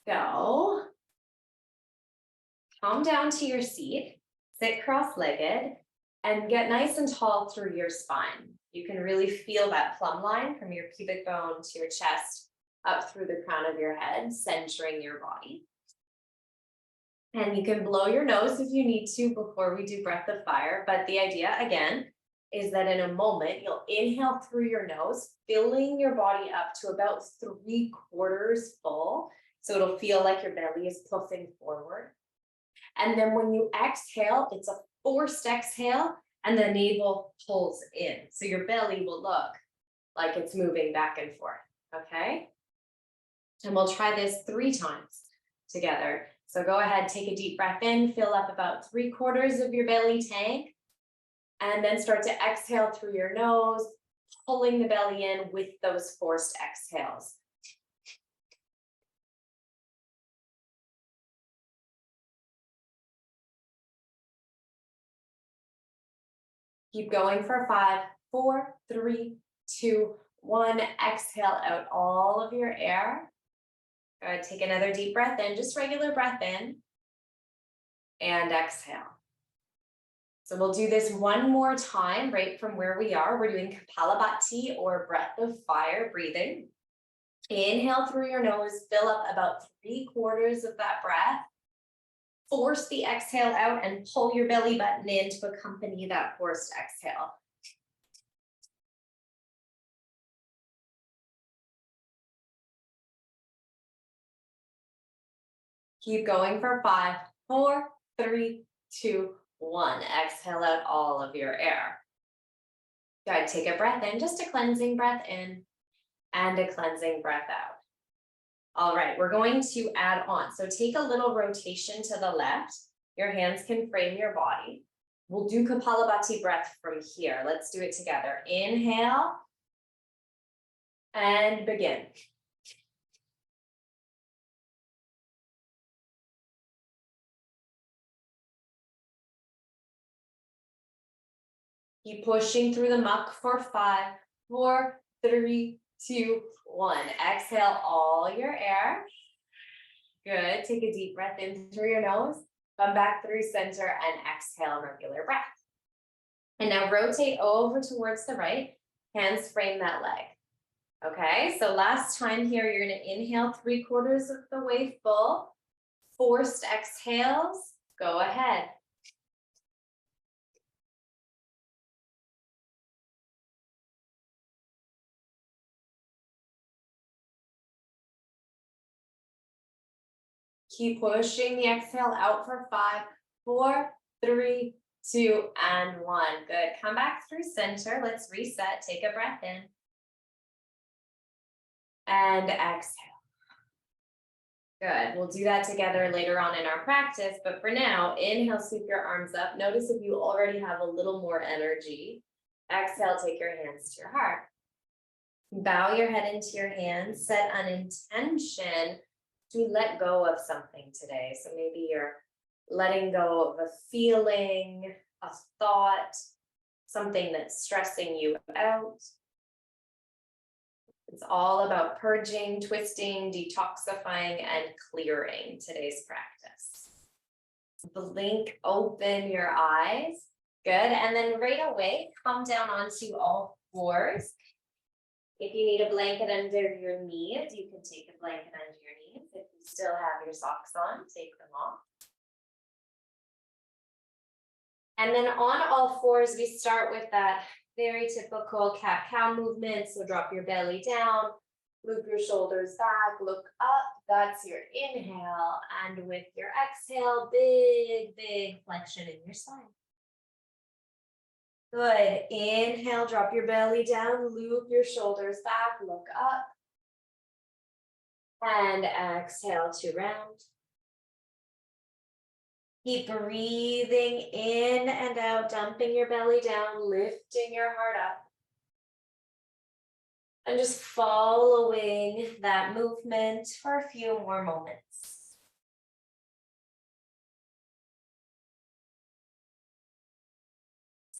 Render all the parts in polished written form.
Go. Calm down to your seat, sit cross-legged, and get nice and tall through your spine. You can really feel that plumb line from your pubic bone to your chest up through the crown of your head, centering your body. And you can blow your nose if you need to before we do breath of fire. But the idea, again, is that in a moment, you'll inhale through your nose, filling your body up to about 3/4 full. So it'll feel like your belly is puffing forward. And then when you exhale, it's a forced exhale and the navel pulls in. So your belly will look like it's moving back and forth, okay? And we'll try this 3 times together. So go ahead, take a deep breath in, fill up about 3/4 of your belly tank, and then start to exhale through your nose, pulling the belly in with those forced exhales. Keep going for 5, 4, 3, 2, 1. Exhale out all of your air. Go ahead, take another deep breath in, just regular breath in, and exhale. So we'll do this one more time, right from where we are. We're doing Kapalabhati or breath of fire breathing. Inhale through your nose, fill up about 3/4 of that breath. Force the exhale out and pull your belly button in to accompany that forced exhale. Keep going for 5, 4, 3, 2, 1. Exhale out all of your air. Go ahead, take a breath in, just a cleansing breath in and a cleansing breath out. All right, we're going to add on. So take a little rotation to the left. Your hands can frame your body. We'll do Kapalabhati breath from here. Let's do it together. Inhale and begin. Keep pushing through the muck for 5, 4, 3, 2, 1. Exhale all your air. Good. Take a deep breath in through your nose. Come back through center and exhale regular breath. And now rotate over towards the right. Hands frame that leg. Okay, so last time here, you're going to inhale 3/4 of the way full. Forced exhales. Go ahead. Keep pushing the exhale out for 5, 4, 3, 2, and 1. Good. Come back through center. Let's reset. Take a breath in. And exhale. Good. We'll do that together later on in our practice. But for now, inhale, sweep your arms up. Notice if you already have a little more energy. Exhale, take your hands to your heart. Bow your head into your hands. Set an intention to let go of something today. So maybe you're letting go of a feeling, a thought, something that's stressing you out. It's all about purging, twisting, detoxifying, and clearing today's practice. Blink open your eyes. Good. And then right away, come down onto all fours. If you need a blanket under your knees, you can take a blanket under your knees. If you still have your socks on, take them off. And then on all fours, we start with that very typical cat-cow movement. So drop your belly down, loop your shoulders back, look up. That's your inhale. And with your exhale, big, big flexion in your spine. Good. Inhale, drop your belly down, loop your shoulders back, look up. And exhale to round. Keep breathing in and out, dumping your belly down, lifting your heart up. And just following that movement for a few more moments.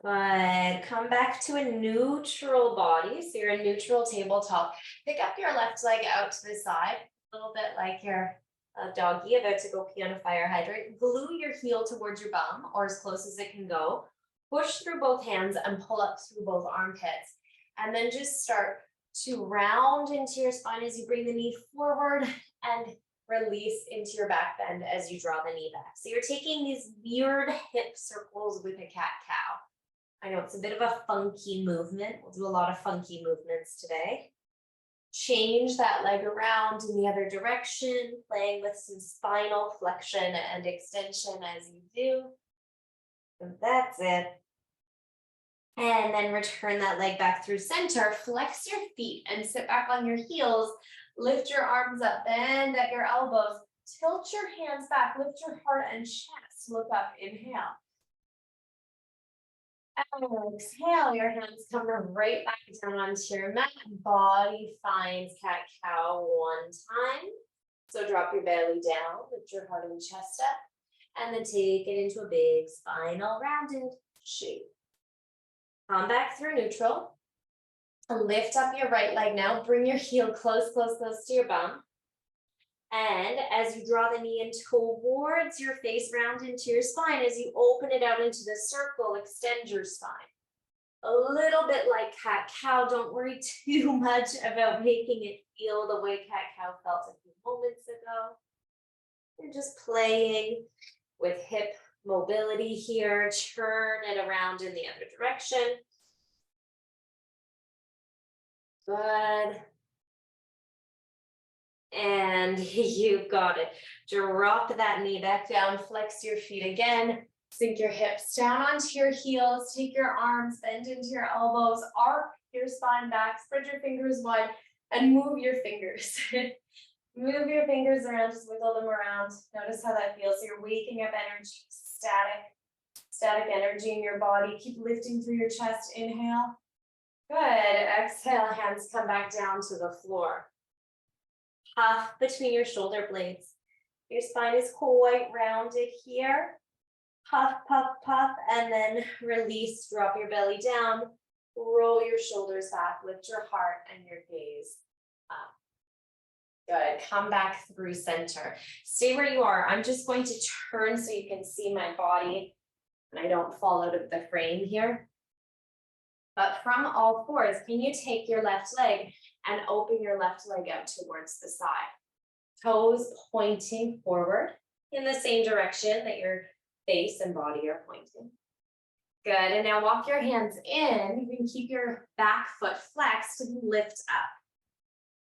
Good. Come back to a neutral body. So you're in neutral tabletop. Pick up your left leg out to the side, a little bit like you're of doggy, about to go pee on a fire hydrant. Glue your heel towards your bum or as close as it can go. Push through both hands and pull up through both armpits. And then just start to round into your spine as you bring the knee forward and release into your back bend as you draw the knee back. So you're taking these weird hip circles with a cat-cow. I know it's a bit of a funky movement. We'll do a lot of funky movements today. Change that leg around in the other direction, playing with some spinal flexion and extension as you do. And that's it. And then return that leg back through center, flex your feet and sit back on your heels, lift your arms up, bend at your elbows, tilt your hands back, lift your heart and chest, look up, inhale. And exhale, your hands come right back down onto your mat, body finds cat-cow one time. So drop your belly down, lift your heart and chest up, and then take it into a big spinal rounded shape. Come back through neutral. Lift up your right leg now. Bring your heel close, close, close to your bum. And as you draw the knee in towards your face, round into your spine, as you open it out into the circle, extend your spine. A little bit like cat-cow. Don't worry too much about making it feel the way cat-cow felt a few moments ago. You're just playing with hip mobility here, turn it around in the other direction. Good. And you've got it. Drop that knee back down, flex your feet again, sink your hips down onto your heels, take your arms, bend into your elbows, arc your spine back, spread your fingers wide, and move your fingers. Move your fingers around, just wiggle them around. Notice how that feels. So you're waking up energy, static energy in your body. Keep lifting through your chest. Inhale. Good. Exhale, hands come back down to the floor. Puff between your shoulder blades. Your spine is quite rounded here. Puff, puff, puff, and then release. Drop your belly down. Roll your shoulders back. Lift your heart and your gaze up. Good. Come back through center. Stay where you are. I'm just going to turn so you can see my body and I don't fall out of the frame here. But from all fours, can you take your left leg and open your left leg out towards the side? Toes pointing forward in the same direction that your face and body are pointing. Good. And now walk your hands in. You can keep your back foot flexed and lift up.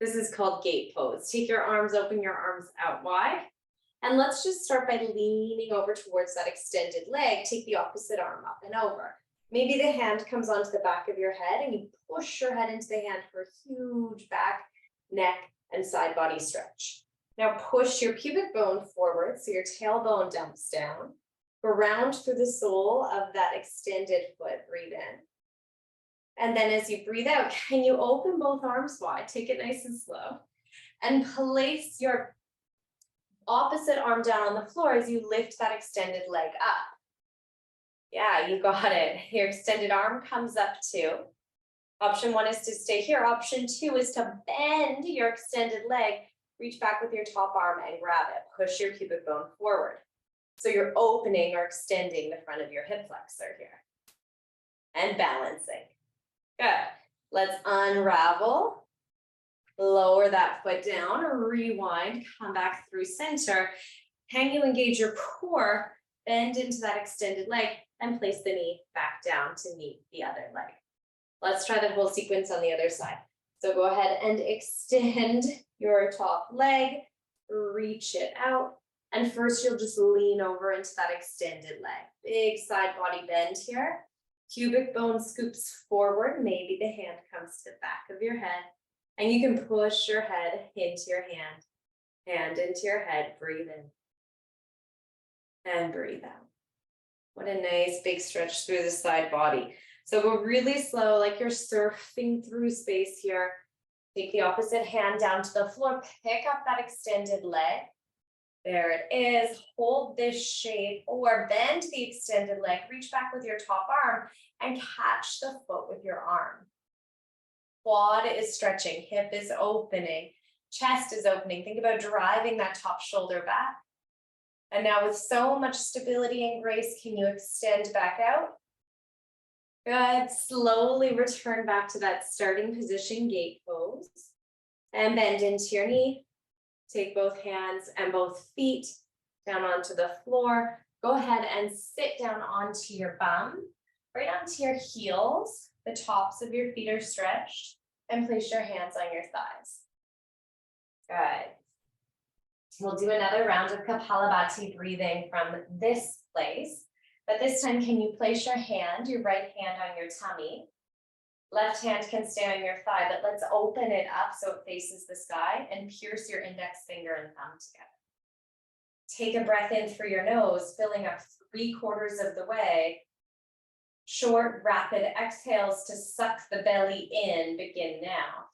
This is called gate pose. Take your arms, open your arms out wide. And let's just start by leaning over towards that extended leg. Take the opposite arm up and over. Maybe the hand comes onto the back of your head and you push your head into the hand for a huge back, neck, and side body stretch. Now push your pubic bone forward so your tailbone dumps down. Ground through the sole of that extended foot. Breathe in. And then as you breathe out, can you open both arms wide? Take it nice and slow. And place your opposite arm down on the floor as you lift that extended leg up. Yeah, you got it. Your extended arm comes up too. Option one is to stay here. Option two is to bend your extended leg, reach back with your top arm and grab it. Push your pubic bone forward. So you're opening or extending the front of your hip flexor here. And balancing. Good. Let's unravel. Lower that foot down, rewind, come back through center. Can you engage your core, bend into that extended leg, and place the knee back down to meet the other leg. Let's try that whole sequence on the other side. So go ahead and extend your top leg, reach it out. And first you'll just lean over into that extended leg. Big side body bend here. Pubic bone scoops forward. Maybe the hand comes to the back of your head. And you can push your head into your hand into your head. Breathe in. And breathe out. What a nice big stretch through the side body. So go really slow, like you're surfing through space here. Take the opposite hand down to the floor. Pick up that extended leg. There it is. Hold this shape or bend the extended leg. Reach back with your top arm and catch the foot with your arm. Quad is stretching. Hip is opening. Chest is opening. Think about driving that top shoulder back. And now with so much stability and grace, can you extend back out? Good. Slowly return back to that starting position, gate pose. And bend into your knee. Take both hands and both feet down onto the floor. Go ahead and sit down onto your bum, right onto your heels. The tops of your feet are stretched, and place your hands on your thighs. Good. We'll do another round of Kapalabhati breathing from this place, but this time can you place your right hand on your tummy. Left hand can stay on your thigh, but let's open it up so it faces the sky and pierce your index finger and thumb together. Take a breath in through your nose, filling up 3/4 of the way. Short, rapid exhales to suck the belly in begin now.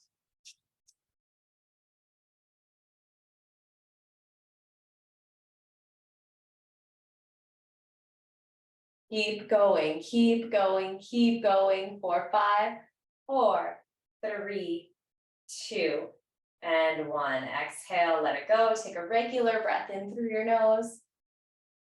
Keep going, keep going, keep going for 5, 4, 3, 2, and 1. Exhale, let it go. Take a regular breath in through your nose.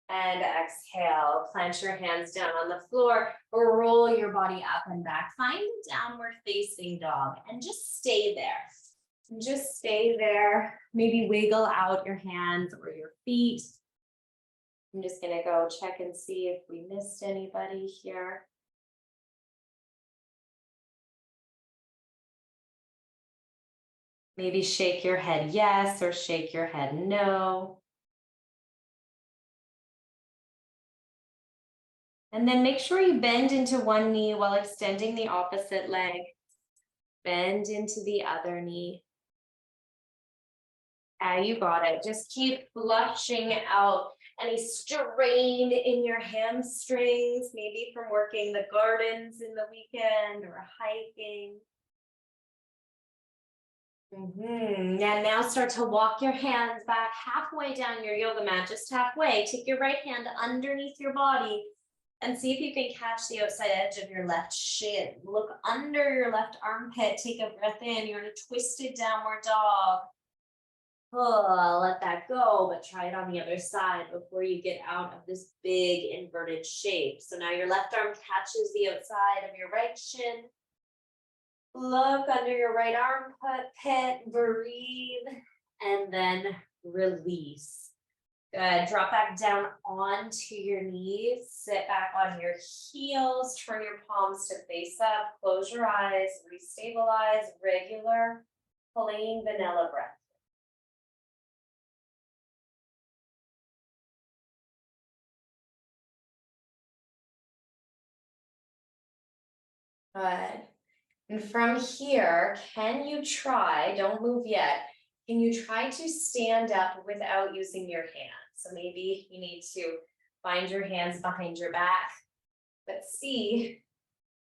And exhale, plant your hands down on the floor, or roll your body up and back. Find a downward facing dog and just stay there. Just stay there. Maybe wiggle out your hands or your feet. I'm just gonna go check and see if we missed anybody here. Maybe shake your head yes or shake your head no. And then make sure you bend into one knee while extending the opposite leg. Bend into the other knee. You got it. Just keep flushing out any strain in your hamstrings, maybe from working the gardens in the weekend or hiking. And now start to walk your hands back halfway down your yoga mat, just halfway. Take your right hand underneath your body and see if you can catch the outside edge of your left shin. Look under your left armpit. Take a breath in. You're in a twisted downward dog. Oh, let that go, but try it on the other side before you get out of this big inverted shape. So now your left arm catches the outside of your right shin. Look under your right armpit, breathe, and then release. Good. Drop back down onto your knees. Sit back on your heels. Turn your palms to face up. Close your eyes. Restabilize. Regular, plain vanilla breath. Good. And from here, can you try, don't move yet, can you try to stand up without using your hands? So maybe you need to find your hands behind your back, but see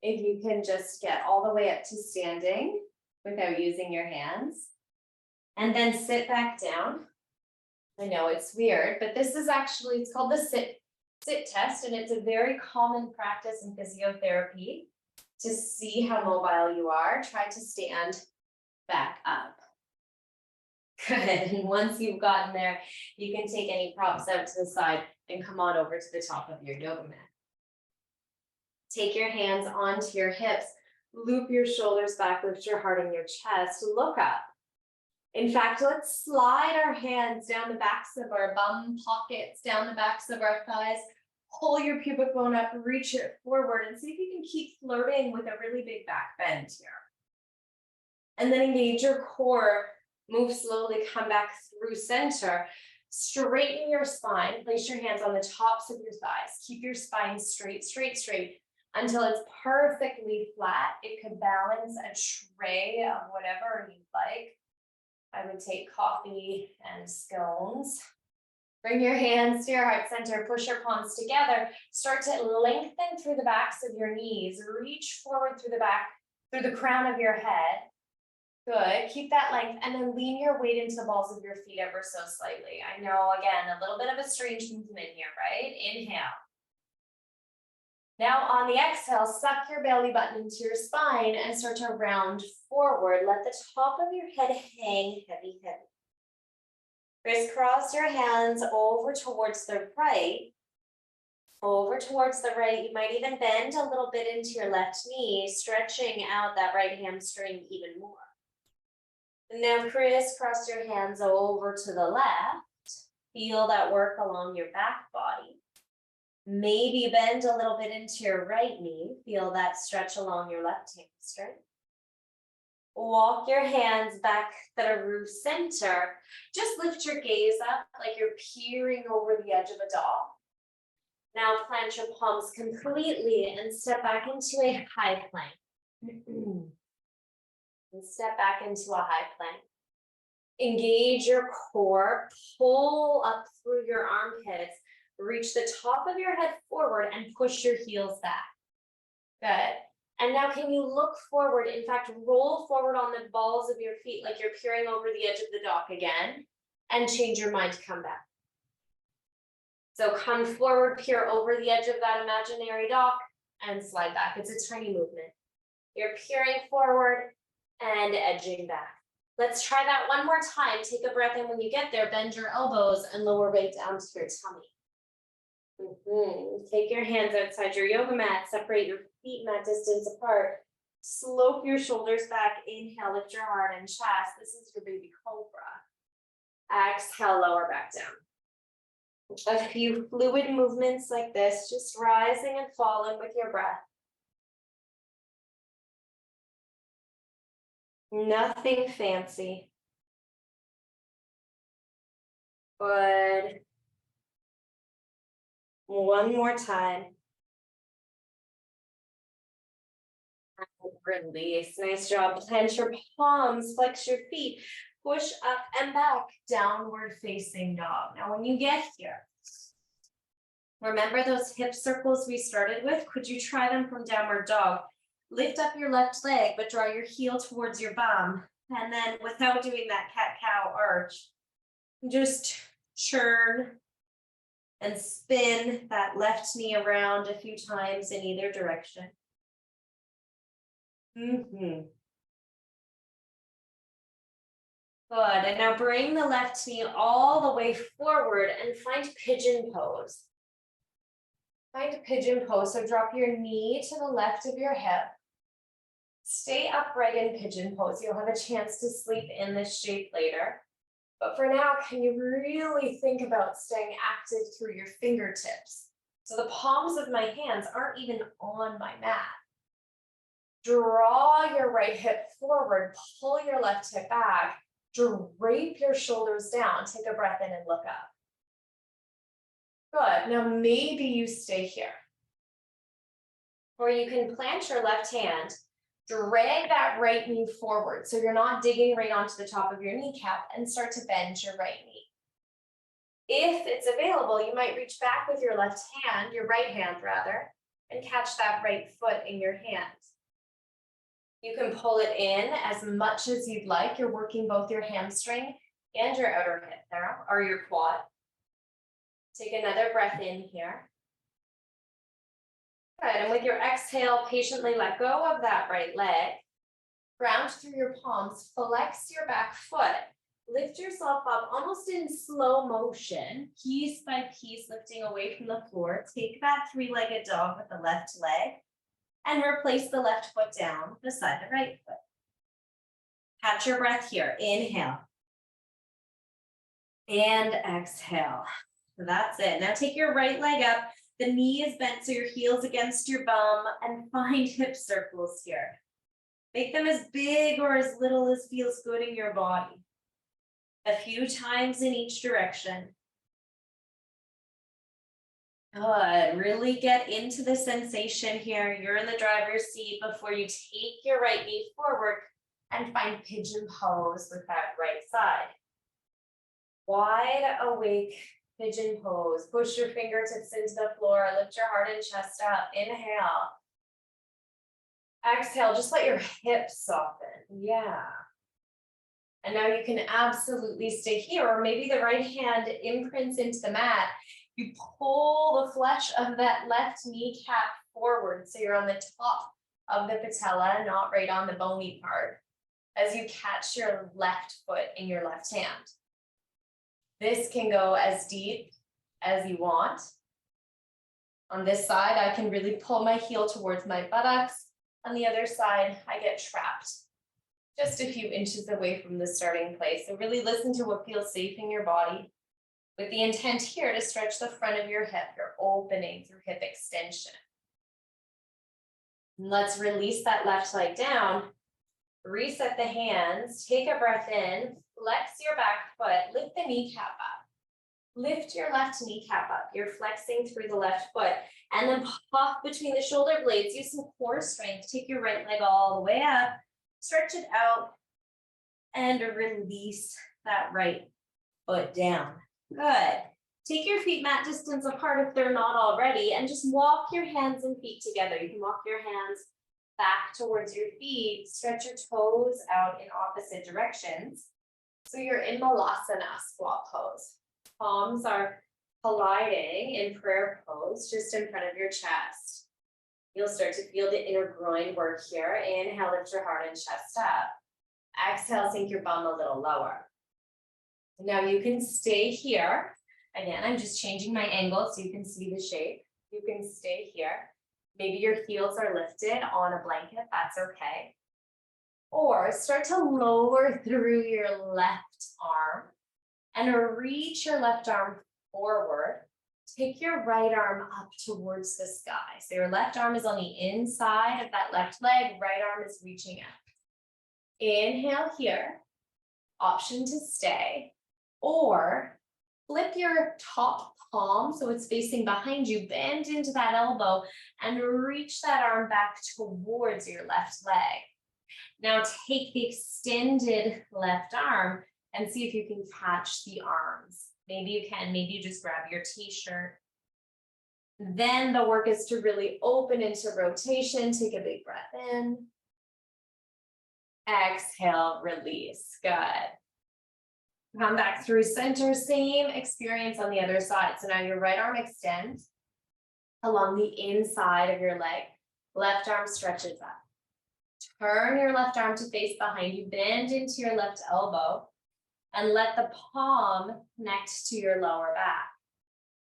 if you can just get all the way up to standing without using your hands. And then sit back down. I know it's weird, but this is actually, it's called the sit test, and it's a very common practice in physiotherapy. To see how mobile you are, try to stand back up. Good, and once you've gotten there, you can take any props out to the side and come on over to the top of your yoga mat. Take your hands onto your hips, loop your shoulders back, lift your heart in your chest, look up. In fact, let's slide our hands down the backs of our bum pockets, down the backs of our thighs. Pull your pubic bone up, reach it forward, and see if you can keep flirting with a really big back bend here. And then engage your core, move slowly, come back through center. Straighten your spine, place your hands on the tops of your thighs. Keep your spine straight, straight, straight until it's perfectly flat. It could balance a tray of whatever you'd like. I would take coffee and scones. Bring your hands to your heart center, push your palms together. Start to lengthen through the backs of your knees. Reach forward through the back, through the crown of your head. Good, keep that length, and then lean your weight into the balls of your feet ever so slightly. I know, again, a little bit of a strange movement here, right? Inhale. Now on the exhale, suck your belly button into your spine and start to round forward. Let the top of your head hang heavy, heavy. Crisscross your hands over towards the right. Over towards the right. You might even bend a little bit into your left knee, stretching out that right hamstring even more. And now crisscross your hands over to the left. Feel that work along your back body. Maybe bend a little bit into your right knee. Feel that stretch along your left hamstring. Walk your hands back through center. Just lift your gaze up like you're peering over the edge of a dog. Now plant your palms completely and step back into a high plank. And step back into a high plank. Engage your core, pull up through your armpits, reach the top of your head forward and push your heels back. Good. And now can you look forward, in fact, roll forward on the balls of your feet like you're peering over the edge of the dock again, and change your mind to come back. So come forward, peer over the edge of that imaginary dock, and slide back. It's a tiny movement. You're peering forward and edging back. Let's try that one more time. Take a breath in when you get there, bend your elbows and lower weight down to your tummy. Take your hands outside your yoga mat, separate your feet mat distance apart. Slope your shoulders back. Inhale, lift your heart and chest. This is your baby cobra. Exhale, lower back down. A few fluid movements like this, just rising and falling with your breath. Nothing fancy. Good. One more time. Release. Nice job. Plant your palms, flex your feet, push up and back, downward facing dog. Now, when you get here, remember those hip circles we started with? Could you try them from downward dog? Lift up your left leg, but draw your heel towards your bum. And then without doing that cat-cow arch, just churn and spin that left knee around a few times in either direction. Good. And now bring the left knee all the way forward and find pigeon pose. Find pigeon pose. So drop your knee to the left of your hip. Stay upright in pigeon pose. You'll have a chance to sleep in this shape later. But for now, can you really think about staying active through your fingertips? So the palms of my hands aren't even on my mat. Draw your right hip forward, pull your left hip back, drape your shoulders down, take a breath in and look up. Good, now maybe you stay here. Or you can plant your left hand, drag that right knee forward so you're not digging right onto the top of your kneecap and start to bend your right knee. If it's available, you might reach back with your left hand, your right hand rather, and catch that right foot in your hand. You can pull it in as much as you'd like. You're working both your hamstring and your outer hip there, or your quad. Take another breath in here. Good, and with your exhale, patiently let go of that right leg. Ground through your palms, flex your back foot. Lift yourself up almost in slow motion, piece by piece, lifting away from the floor. Take that three-legged dog with the left leg and replace the left foot down beside the right foot. Catch your breath here. Inhale. And exhale. That's it. Now take your right leg up. The knee is bent so your heel's against your bum, and find hip circles here. Make them as big or as little as feels good in your body. A few times in each direction. Good. Really get into the sensation here. You're in the driver's seat before you take your right knee forward and find pigeon pose with that right side. Wide awake pigeon pose. Push your fingertips into the floor. Lift your heart and chest up. Inhale. Exhale. Just let your hips soften. Yeah. And now you can absolutely stay here, or maybe the right hand imprints into the mat. You pull the flesh of that left kneecap forward. So you're on the top of the patella, not right on the bony part, as you catch your left foot in your left hand. This can go as deep as you want. On this side, I can really pull my heel towards my buttocks. On the other side, I get trapped just a few inches away from the starting place. So really listen to what feels safe in your body, with the intent here to stretch the front of your hip. You're opening through hip extension. Let's release that left leg down. Reset the hands, take a breath in, flex your back foot, lift the kneecap up. Lift your left kneecap up. You're flexing through the left foot, and then pop between the shoulder blades. Use some core strength. Take your right leg all the way up, stretch it out, and release that right foot down. Good. Take your feet mat distance apart if they're not already, and just walk your hands and feet together. You can walk your hands back towards your feet, stretch your toes out in opposite directions. So you're in Malasana squat pose. Palms are colliding in prayer pose just in front of your chest. You'll start to feel the inner groin work here. Inhale, lift your heart and chest up. Exhale, sink your bum a little lower. Now you can stay here. Again, I'm just changing my angle so you can see the shape. You can stay here. Maybe your heels are lifted on a blanket, that's okay. Or start to lower through your left arm and reach your left arm forward. Take your right arm up towards the sky. So your left arm is on the inside of that left leg, right arm is reaching out. Inhale here, option to stay, or flip your top palm so it's facing behind you, bend into that elbow and reach that arm back towards your left leg. Now take the extended left arm and see if you can catch the arms. Maybe you can, maybe you just grab your t-shirt. Then the work is to really open into rotation. Take a big breath in. Exhale, release. Good. Come back through center, same experience on the other side. So now your right arm extends along the inside of your leg. Left arm stretches up. Turn your left arm to face behind you, bend into your left elbow, and let the palm connect to your lower back.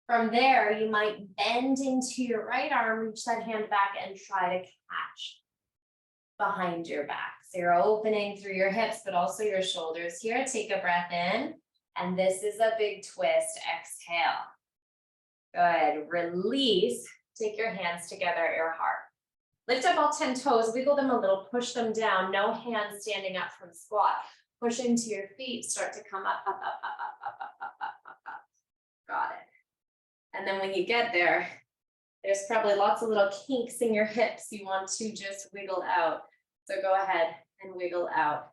From there, you might bend into your right arm, reach that hand back, and try to catch behind your back. So you're opening through your hips, but also your shoulders here. Take a breath in, and this is a big twist. Exhale. Good. Release. Take your hands together at your heart. Lift up all 10 toes, wiggle them a little, push them down. No hands standing up from squat. Push into your feet, start to come up, up, up, up, up, up, up, up, up, up, up. Got it. And then when you get there, there's probably lots of little kinks in your hips you want to just wiggle out. So go ahead and wiggle out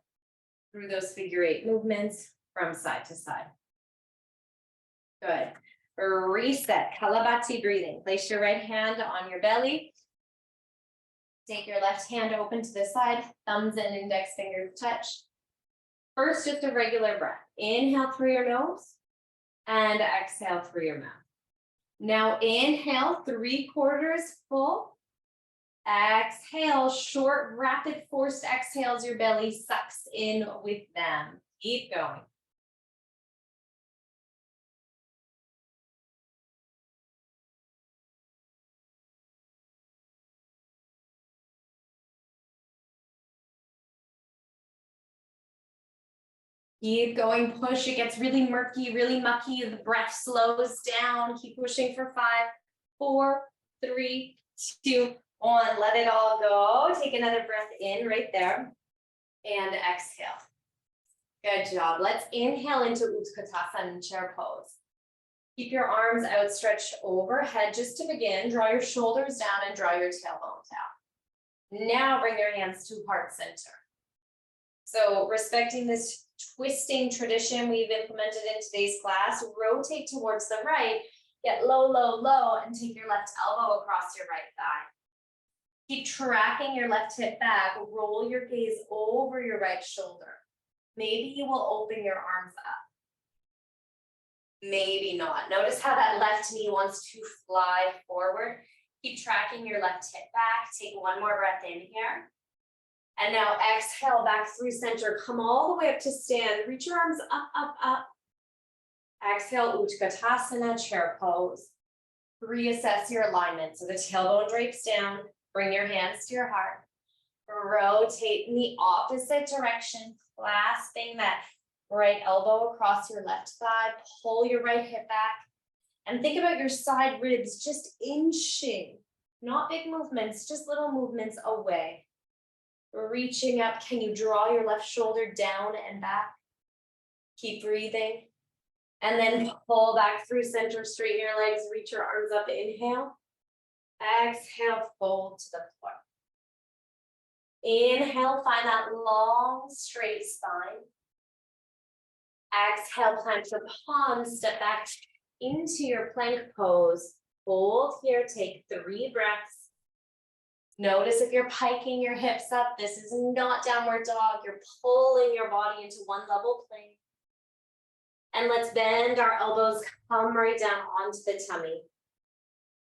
through those figure 8 movements from side to side. Good. Reset, Kapalabhati breathing. Place your right hand on your belly. Take your left hand open to the side, thumbs and index fingers touch. First, just a regular breath. Inhale through your nose and exhale through your mouth. Now inhale, 3/4 full. Exhale, short, rapid, forced exhales. Your belly sucks in with them. Keep going. Keep going, push. It gets really murky, really mucky. The breath slows down. Keep pushing for 5, 4, 3, 2, 1. Let it all go. Take another breath in right there and exhale. Good job. Let's inhale into Utkatasana chair pose. Keep your arms outstretched overhead just to begin. Draw your shoulders down and draw your tailbone down. Now bring your hands to heart center. So respecting this twisting tradition we've implemented in today's class, rotate towards the right, get low, low, low, and take your left elbow across your right thigh. Keep tracking your left hip back, roll your gaze over your right shoulder. Maybe you will open your arms up. Maybe not. Notice how that left knee wants to fly forward. Keep tracking your left hip back. Take one more breath in here. And now exhale back through center. Come all the way up to stand. Reach your arms up, up, up. Exhale, Utkatasana, chair pose. Reassess your alignment. So the tailbone drapes down. Bring your hands to your heart. Rotate in the opposite direction, clasping that right elbow across your left thigh. Pull your right hip back. And think about your side ribs just inching. Not big movements, just little movements away. Reaching up, can you draw your left shoulder down and back? Keep breathing. And then pull back through center, straighten your legs, reach your arms up, inhale. Exhale, fold to the floor. Inhale, find that long, straight spine. Exhale, plant your palms, step back into your plank pose. Hold here, take 3 breaths. Notice if you're piking your hips up, this is not downward dog. You're pulling your body into one level plane. And let's bend our elbows, come right down onto the tummy.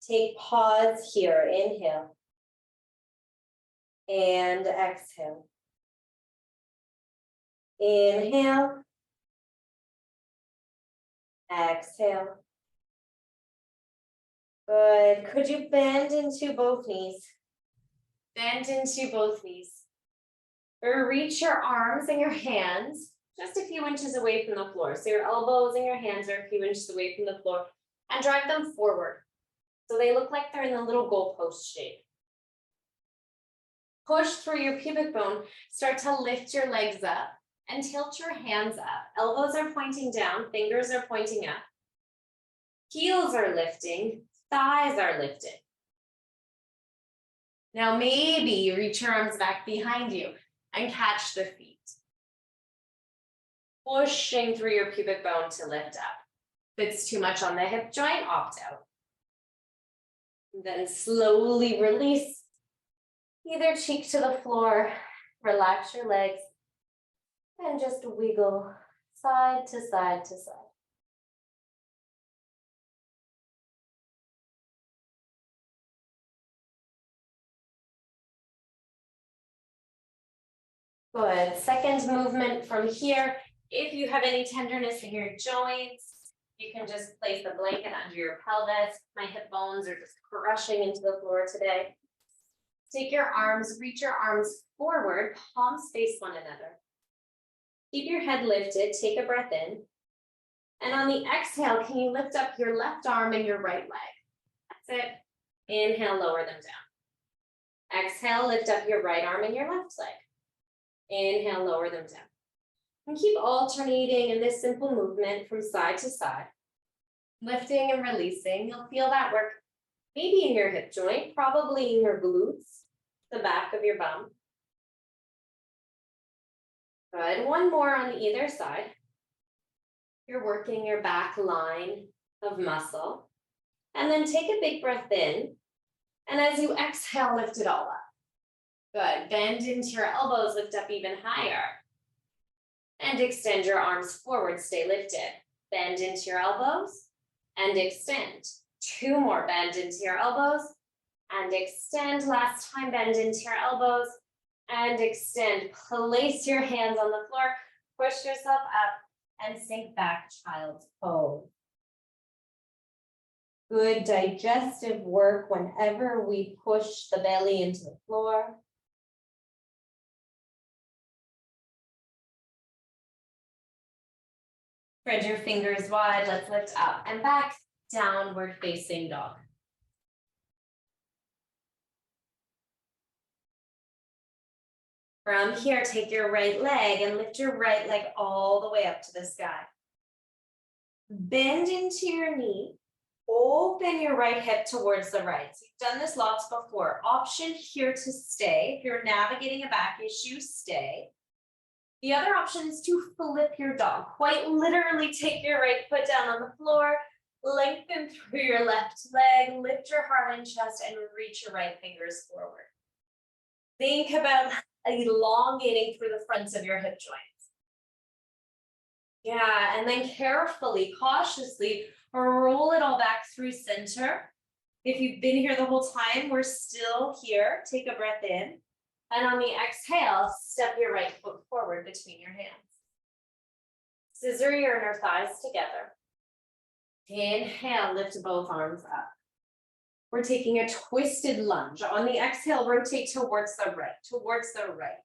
Take pause here, inhale. And exhale. Inhale. Exhale. Good. Could you bend into both knees? Bend into both knees. Or reach your arms and your hands just a few inches away from the floor. So your elbows and your hands are a few inches away from the floor and drive them forward. So they look like they're in the little goalpost shape. Push through your pubic bone. Start to lift your legs up and tilt your hands up. Elbows are pointing down, fingers are pointing up. Heels are lifting, thighs are lifting. Now maybe you reach your arms back behind you and catch the feet. Pushing through your pubic bone to lift up. If it's too much on the hip joint, opt out. Then slowly release. Either cheek to the floor, relax your legs, and just wiggle side to side to side. Good. Second movement from here. If you have any tenderness in your joints, you can just place the blanket under your pelvis. My hip bones are just crushing into the floor today. Take your arms, reach your arms forward, palms face one another. Keep your head lifted, take a breath in. And on the exhale, can you lift up your left arm and your right leg? That's it. Inhale, lower them down. Exhale, lift up your right arm and your left leg. Inhale, lower them down. And keep alternating in this simple movement from side to side. Lifting and releasing. You'll feel that work maybe in your hip joint, probably in your glutes, the back of your bum. Good. One more on either side. You're working your back line of muscle. And then take a big breath in. And as you exhale, lift it all up. Good. Bend into your elbows, lift up even higher. And extend your arms forward, stay lifted. Bend into your elbows and extend. 2 more, bend into your elbows and extend. Last time, bend into your elbows and extend. Place your hands on the floor, push yourself up and sink back, child's pose. Good digestive work whenever we push the belly into the floor. Spread your fingers wide, let's lift up and back, downward facing dog. From here, take your right leg and lift your right leg all the way up to the sky. Bend into your knee, open your right hip towards the right. So you've done this lots before. Option here to stay. If you're navigating a back issue, stay. The other option is to flip your dog. Quite literally take your right foot down on the floor, lengthen through your left leg, lift your heart and chest, and reach your right fingers forward. Think about elongating through the fronts of your hip joints. Yeah, and then carefully, cautiously, roll it all back through center. If you've been here the whole time, we're still here. Take a breath in. And on the exhale, step your right foot forward between your hands. Scissor your inner thighs together. Inhale, lift both arms up. We're taking a twisted lunge. On the exhale, rotate towards the right, towards the right.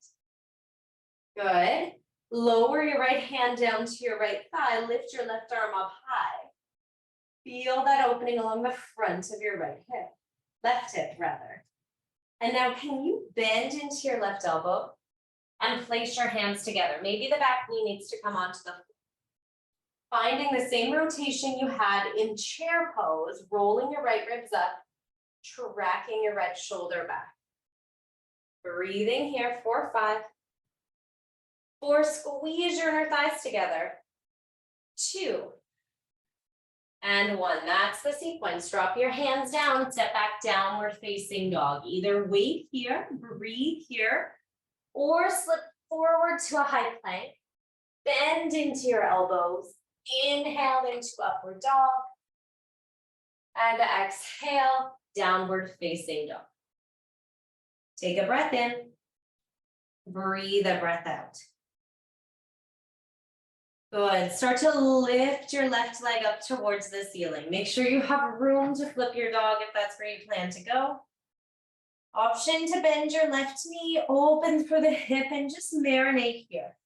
Good. Lower your right hand down to your right thigh, lift your left arm up high. Feel that opening along the front of your right hip, left hip rather. And now can you bend into your left elbow and place your hands together? Maybe the back knee needs to come onto the floor. Finding the same rotation you had in chair pose, rolling your right ribs up, tracking your right shoulder back. Breathing here, 4, 5. 4, squeeze your inner thighs together. 2. And 1, that's the sequence. Drop your hands down, step back, downward facing dog. Either wait here, breathe here, or slip forward to a high plank. Bend into your elbows. Inhale into upward dog. And exhale, downward facing dog. Take a breath in. Breathe a breath out. Good. Start to lift your left leg up towards the ceiling. Make sure you have room to flip your dog if that's where you plan to go. Option to bend your left knee, open through the hip, and just marinate here.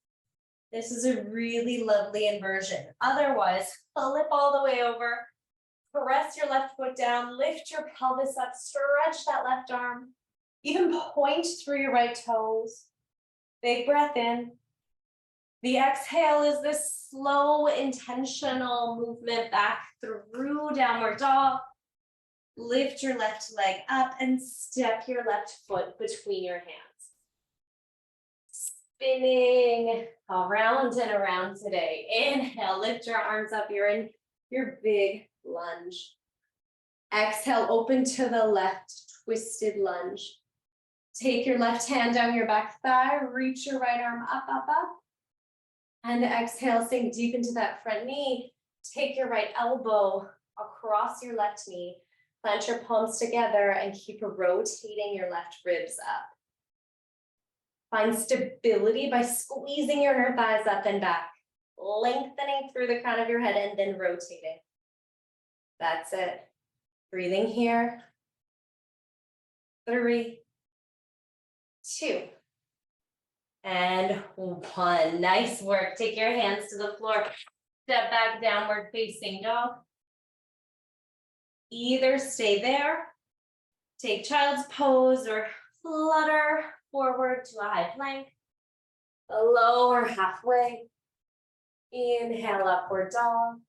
This is a really lovely inversion. Otherwise, flip all the way over. Press your left foot down, lift your pelvis up, stretch that left arm. Even point through your right toes. Big breath in. The exhale is this slow, intentional movement back through downward dog. Lift your left leg up and step your left foot between your hands. Spinning around and around today. Inhale, lift your arms up. You're in your big lunge. Exhale, open to the left, twisted lunge. Take your left hand down your back thigh, reach your right arm up, up, up. And exhale, sink deep into that front knee. Take your right elbow across your left knee. Plant your palms together and keep rotating your left ribs up. Find stability by squeezing your inner thighs up and back, lengthening through the crown of your head and then rotating. That's it. Breathing here. 3, 2. And 1. Nice work. Take your hands to the floor. Step back, downward facing dog. Either stay there, take child's pose, or flutter forward to a high plank. Lower halfway. Inhale, upward dog.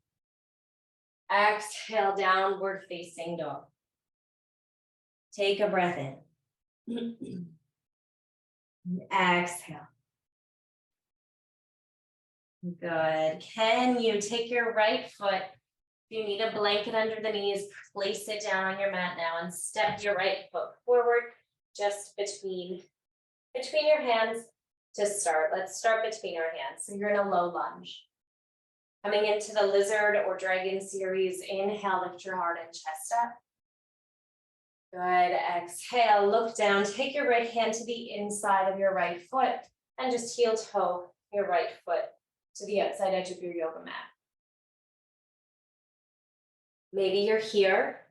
Exhale, downward facing dog. Take a breath in. Exhale. Good. Can you take your right foot? If you need a blanket under the knees, place it down on your mat now and step your right foot forward just between your hands to start. Let's start between our hands. So you're in a low lunge. Coming into the lizard or dragon series, inhale, lift your heart and chest up. Good. Exhale, look down. Take your right hand to the inside of your right foot and just heel toe your right foot to the outside edge of your yoga mat. Maybe you're here.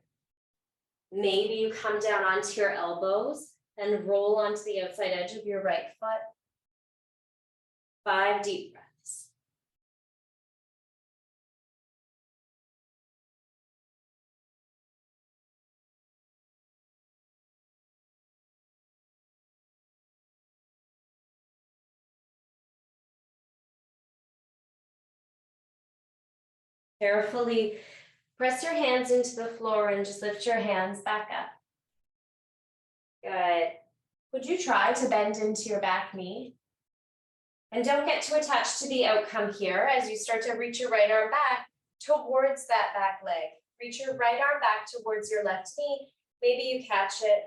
Maybe you come down onto your elbows and roll onto the outside edge of your right foot. 5 deep breaths. Carefully press your hands into the floor and just lift your hands back up. Good. Would you try to bend into your back knee? And don't get too attached to the outcome here as you start to reach your right arm back towards that back leg. Reach your right arm back towards your left knee. Maybe you catch it,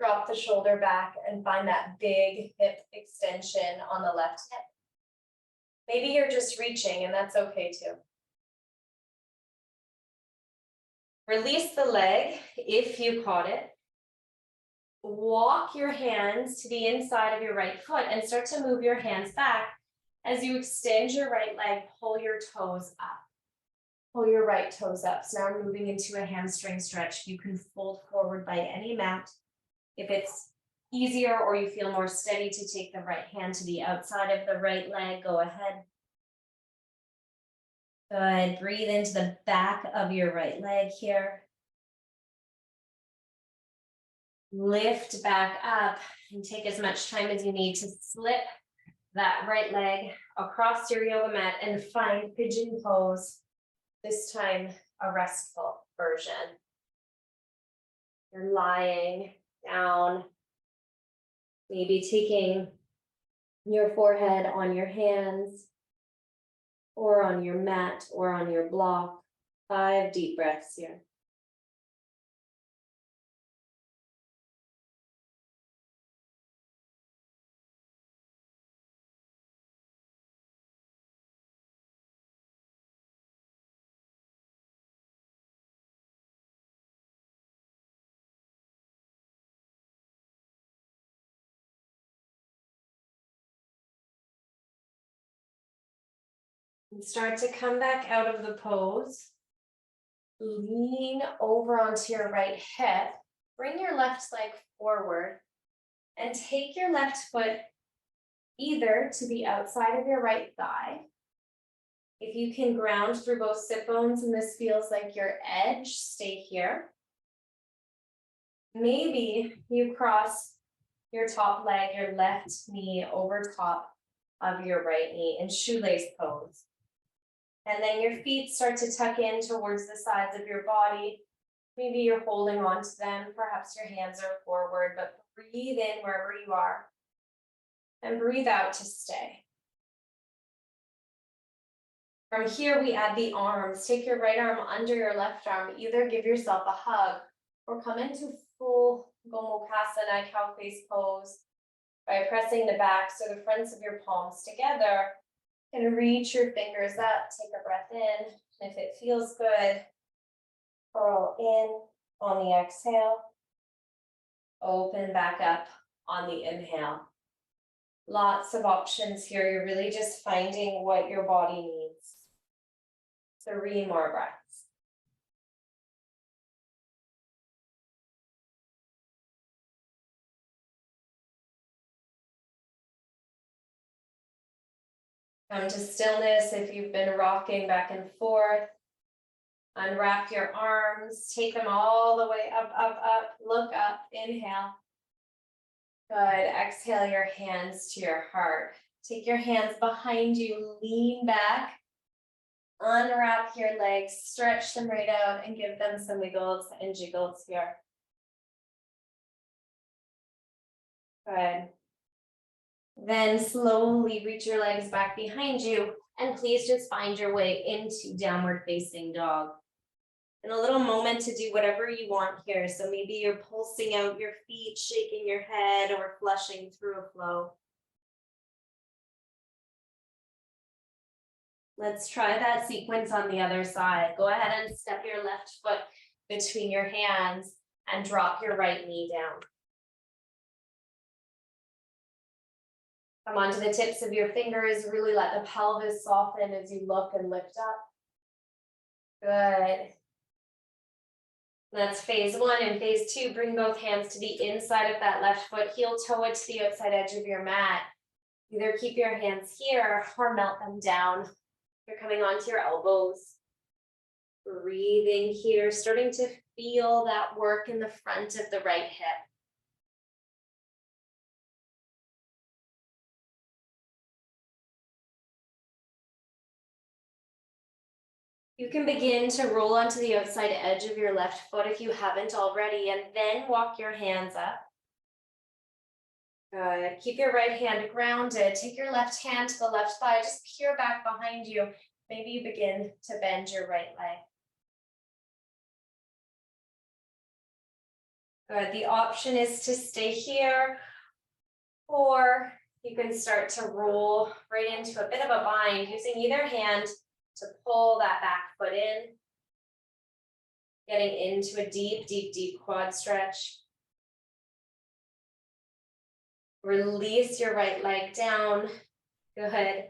drop the shoulder back and find that big hip extension on the left hip. Maybe you're just reaching and that's okay too. Release the leg if you caught it. Walk your hands to the inside of your right foot and start to move your hands back. As you extend your right leg, pull your toes up. Pull your right toes up. So now we're moving into a hamstring stretch. You can fold forward by any mat. If it's easier or you feel more steady to take the right hand to the outside of the right leg, go ahead. Good. Breathe into the back of your right leg here. Lift back up and take as much time as you need to slip that right leg across your yoga mat and find pigeon pose. This time, a restful version. You're lying down, maybe taking your forehead on your hands or on your mat or on your block. 5 deep breaths here. And start to come back out of the pose. Lean over onto your right hip. Bring your left leg forward and take your left foot either to the outside of your right thigh. If you can ground through both sit bones and this feels like your edge, stay here. Maybe you cross your top leg, your left knee over top of your right knee in shoelace pose. And then your feet start to tuck in towards the sides of your body. Maybe you're holding on to them. Perhaps your hands are forward, but breathe in wherever you are. And breathe out to stay. From here, we add the arms. Take your right arm under your left arm. Either give yourself a hug or come into full Gomukhasana, cow face pose by pressing the backs or the fronts of your palms together. And reach your fingers up, take a breath in. And if it feels good, curl in on the exhale. Open back up on the inhale. Lots of options here. You're really just finding what your body needs. 3 more breaths. Come to stillness if you've been rocking back and forth. Unwrap your arms, take them all the way up, up, up, look up, inhale. Good, exhale your hands to your heart. Take your hands behind you, lean back, unwrap your legs, stretch them right out and give them some wiggles and jiggles here. Good. Then slowly reach your legs back behind you and please just find your way into downward facing dog. And a little moment to do whatever you want here. So maybe you're pulsing out your feet, shaking your head, or flushing through a flow. Let's try that sequence on the other side. Go ahead and step your left foot between your hands and drop your right knee down. Come onto the tips of your fingers. Really let the pelvis soften as you look and lift up. Good. That's phase 1. And phase 2, bring both hands to the inside of that left foot, heel toe it to the outside edge of your mat. Either keep your hands here or melt them down. You're coming onto your elbows. Breathing here, starting to feel that work in the front of the right hip. You can begin to roll onto the outside edge of your left foot if you haven't already, and then walk your hands up. Good. Keep your right hand grounded. Take your left hand to the left thigh. Just peer back behind you. Maybe you begin to bend your right leg. Good. The option is to stay here, or you can start to roll right into a bit of a bind using either hand to pull that back foot in Getting into a deep, deep, deep quad stretch. Release your right leg down. Good.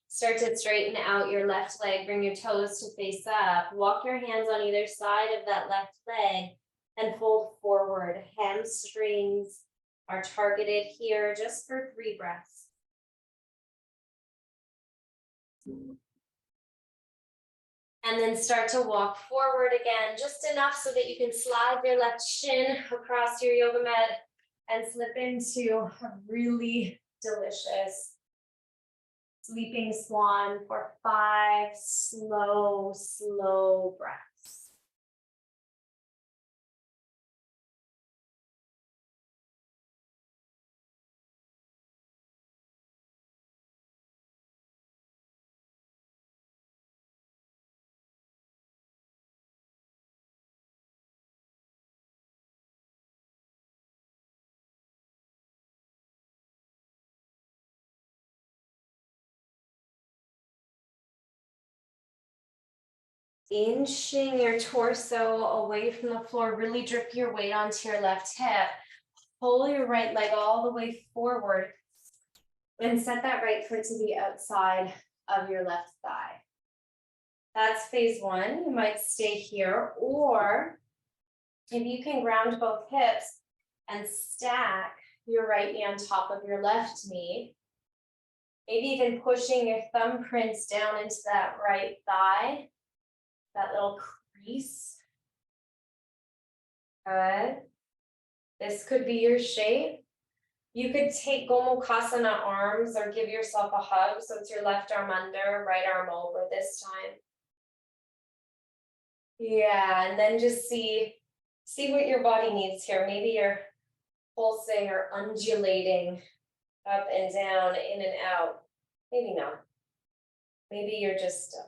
Start to straighten out your left leg. Bring your toes to face up. Walk your hands on either side of that left leg and fold forward. Hamstrings are targeted here just for 3 breaths. And then start to walk forward again, just enough so that you can slide your left shin across your yoga mat and slip into a really delicious sleeping swan for 5 slow, slow breaths. Inching your torso away from the floor, really drip your weight onto your left hip. Pull your right leg all the way forward and set that right foot to the outside of your left thigh. That's phase 1. You might stay here, or if you can ground both hips and stack your right knee on top of your left knee, maybe even pushing your thumbprints down into that right thigh, that little crease. Good. This could be your shape. You could take Gomukhasana arms or give yourself a hug. So it's your left arm under, right arm over this time. Yeah, and then just see what your body needs here. Maybe you're pulsing or undulating up and down, in and out. Maybe not. Maybe you're just still.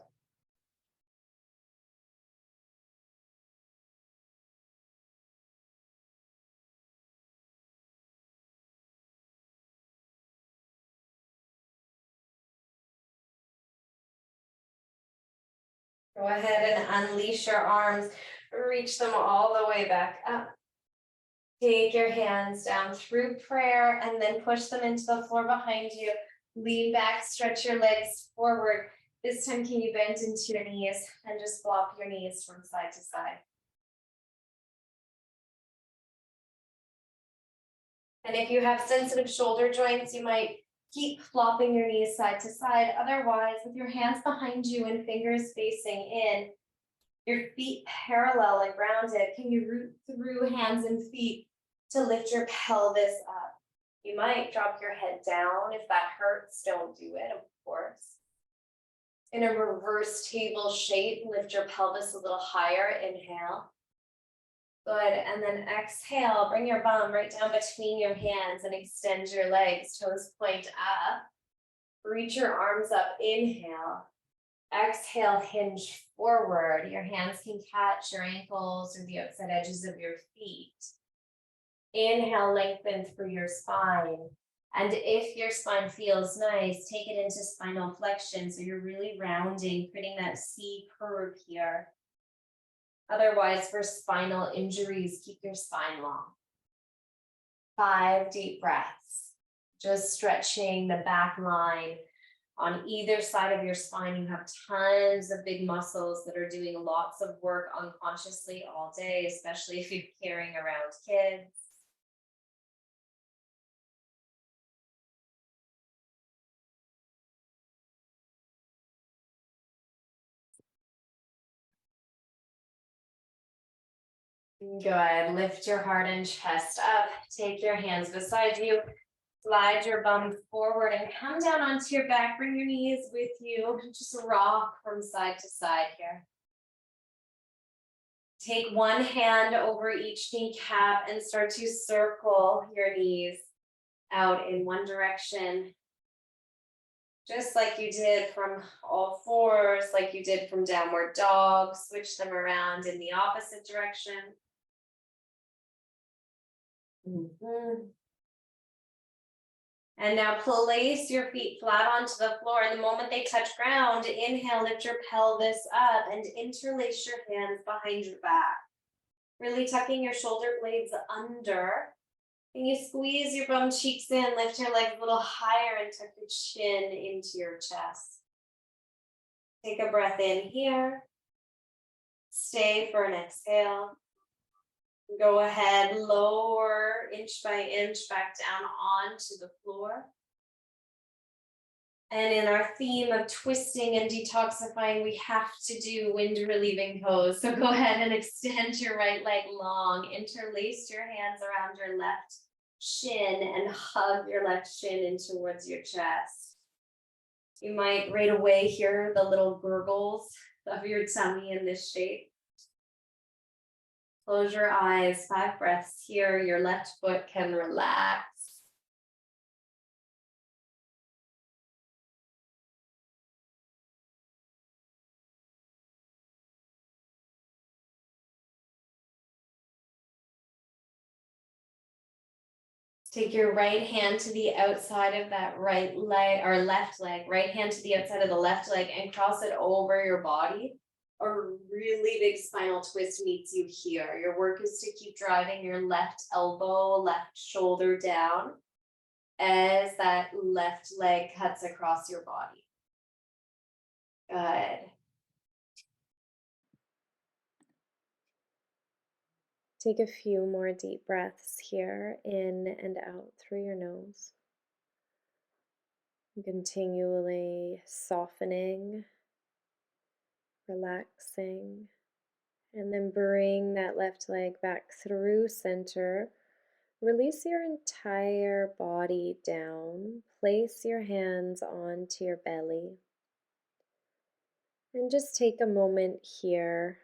Go ahead and unleash your arms. Reach them all the way back up. Take your hands down through prayer and then push them into the floor behind you. Lean back, stretch your legs forward. This time, can you bend into your knees and just flop your knees from side to side? And if you have sensitive shoulder joints, you might keep flopping your knees side to side. Otherwise, with your hands behind you and fingers facing in, your feet parallel and grounded, can you root through hands and feet to lift your pelvis up? You might drop your head down. If that hurts, don't do it, of course. In a reverse table shape, lift your pelvis a little higher. Inhale. Good, and then exhale, bring your bum right down between your hands and extend your legs, toes point up. Reach your arms up, inhale. Exhale, hinge forward. Your hands can catch your ankles or the outside edges of your feet. Inhale, lengthen through your spine. And if your spine feels nice, take it into spinal flexion. So you're really rounding, creating that C curve here. Otherwise, for spinal injuries, keep your spine long. 5 deep breaths. Just stretching the back line. On either side of your spine, you have tons of big muscles that are doing lots of work unconsciously all day, especially if you're carrying around kids. Good. Lift your heart and chest up. Take your hands beside you. Slide your bum forward and come down onto your back. Bring your knees with you. Just rock from side to side here. Take one hand over each kneecap and start to circle your knees out in one direction. Just like you did from all fours, like you did from downward dog. Switch them around in the opposite direction. And now place your feet flat onto the floor. And the moment they touch ground, inhale, lift your pelvis up and interlace your hands behind your back. Really tucking your shoulder blades under. And you squeeze your bum cheeks in, lift your legs a little higher and tuck your chin into your chest. Take a breath in here. Stay for an exhale. Go ahead, lower inch by inch back down onto the floor. And in our theme of twisting and detoxifying, we have to do wind relieving pose. So go ahead and extend your right leg long, interlace your hands around your left shin and hug your left shin in towards your chest. You might right away hear the little gurgles of your tummy in this shape. Close your eyes, 5 breaths here. Your left foot can relax. Take your right hand to the outside of that right leg or left leg, right hand to the outside of the left leg and cross it over your body. A really big spinal twist meets you here. Your work is to keep driving your left elbow, left shoulder down as that left leg cuts across your body. Good. Take a few more deep breaths here, in and out through your nose. Continually softening, relaxing, and then bring that left leg back through center. Release your entire body down. Place your hands onto your belly. And just take a moment here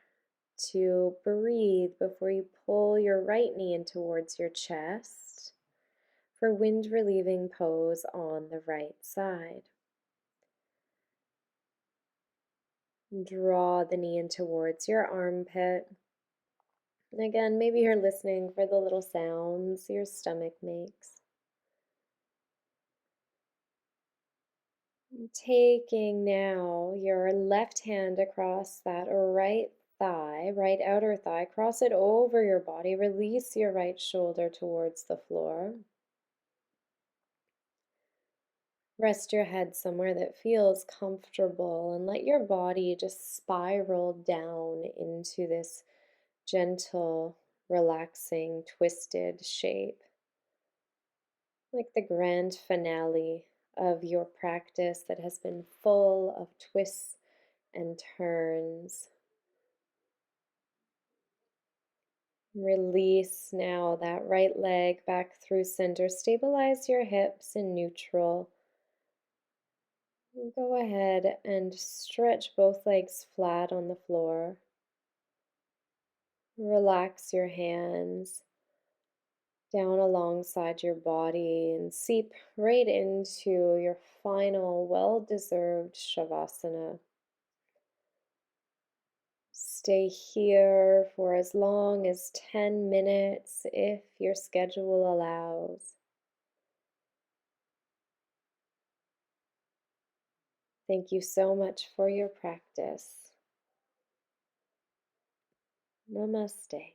to breathe before you pull your right knee in towards your chest for wind relieving pose on the right side. Draw the knee in towards your armpit. And again, maybe you're listening for the little sounds your stomach makes. Taking now your left hand across that right thigh, right outer thigh, cross it over your body, release your right shoulder towards the floor. Rest your head somewhere that feels comfortable and let your body just spiral down into this gentle, relaxing, twisted shape. Like the grand finale of your practice that has been full of twists and turns. Release now that right leg back through center. Stabilize your hips in neutral. Go ahead and stretch both legs flat on the floor. Relax your hands down alongside your body and seep right into your final well-deserved Shavasana. Stay here for as long as 10 minutes if your schedule allows. Thank you so much for your practice. Namaste.